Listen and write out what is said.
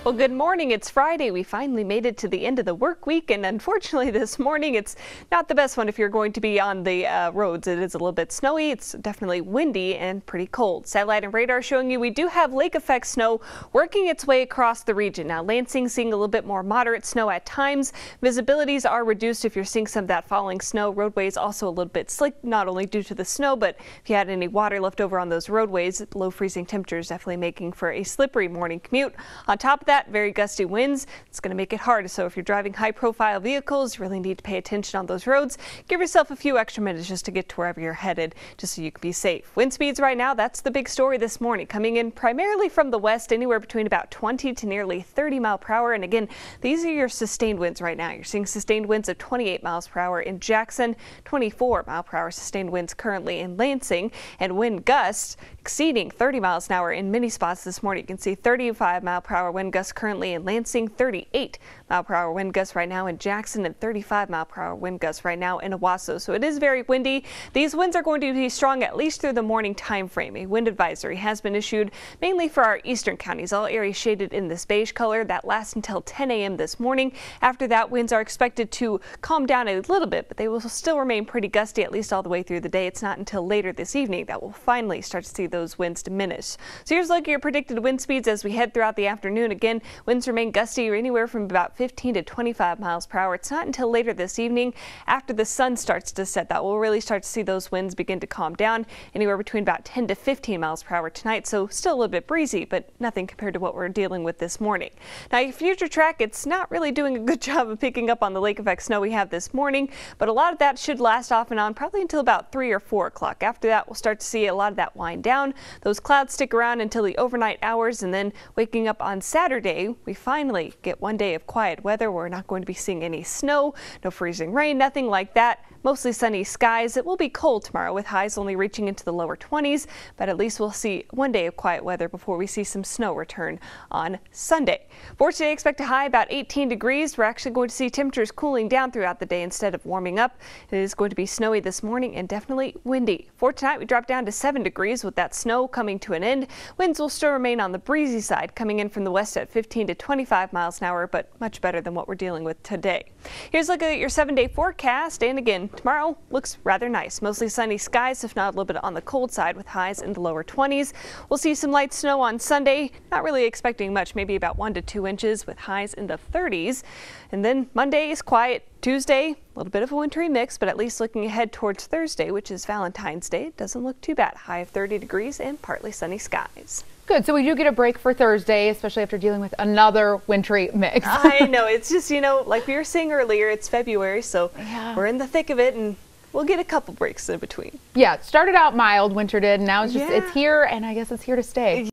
Well, good morning. It's Friday. We finally made it to the end of the work week, and unfortunately this morning it's not the best one if you're going to be on the roads. It is a little bit snowy. It's definitely windy and pretty cold. Satellite and radar showing you we do have lake effect snow working its way across the region. Now Lansing seeing a little bit more moderate snow at times. Visibilities are reduced if you're seeing some of that falling snow. Roadways also a little bit slick, not only due to the snow, but if you had any water left over on those roadways, below freezing temperatures definitely making for a slippery morning commute. On top of that, very gusty winds. It's going to make it hard. So if you're driving high profile vehicles, you really need to pay attention on those roads. Give yourself a few extra minutes just to get to wherever you're headed, just so you can be safe. Wind speeds right now, that's the big story this morning, coming in primarily from the west, anywhere between about 20 to nearly 30 miles per hour. And again, these are your sustained winds right now. You're seeing sustained winds of 28 miles per hour in Jackson, 24 mile per hour sustained winds currently in Lansing, and wind gusts exceeding 30 miles an hour in many spots this morning. You can see 35 mile per hour wind gusts currently in Lansing, 38 mile per hour wind gusts right now in Jackson, and 35 mile per hour wind gusts right now in Owasso. So it is very windy. These winds are going to be strong at least through the morning time frame. A wind advisory has been issued mainly for our eastern counties, all areas shaded in this beige color. That lasts until 10 a.m. this morning. After that, winds are expected to calm down a little bit, but they will still remain pretty gusty at least all the way through the day. It's not until later this evening that we'll finally start to see those winds diminish. So here's a look at your predicted wind speeds as we head throughout the afternoon. Again, winds remain gusty or anywhere from about 15 to 25 miles per hour. It's not until later this evening, after the sun starts to set, that we'll really start to see those winds begin to calm down, anywhere between about 10 to 15 miles per hour tonight. So still a little bit breezy, but nothing compared to what we're dealing with this morning. Now your future track, it's not really doing a good job of picking up on the lake effect snow we have this morning, but a lot of that should last off and on probably until about 3 or 4 o'clock. After that, we'll start to see a lot of that wind down. Those clouds stick around until the overnight hours, and then waking up on Saturday, we finally get one day of quiet weather. We're not going to be seeing any snow, no freezing rain, nothing like that. Mostly sunny skies. It will be cold tomorrow with highs only reaching into the lower 20s, but at least we'll see one day of quiet weather before we see some snow return on Sunday. For today, expect a high about 18 degrees. We're actually going to see temperatures cooling down throughout the day instead of warming up. It is going to be snowy this morning and definitely windy. For tonight, we drop down to 7 degrees with that snow coming to an end. Winds will still remain on the breezy side, coming in from the west at 15 to 25 miles an hour, but much better than what we're dealing with today. Here's a look at your 7-day forecast, and again, tomorrow looks rather nice. Mostly sunny skies, if not a little bit on the cold side with highs in the lower 20s. We'll see some light snow on Sunday. Not really expecting much, maybe about 1 to 2 inches with highs in the 30s. And then Monday is quiet. Tuesday, a little bit of a wintry mix, but at least looking ahead towards Thursday, which is Valentine's Day, it doesn't look too bad. High of 30 degrees and partly sunny skies. Good. So we do get a break for Thursday, especially after dealing with another wintry mix. I know. It's just, like we were saying earlier, it's February, so we're in the thick of it, and we'll get a couple breaks in between. Yeah, it started out mild, winter did, and now it's just it's here, and I guess it's here to stay.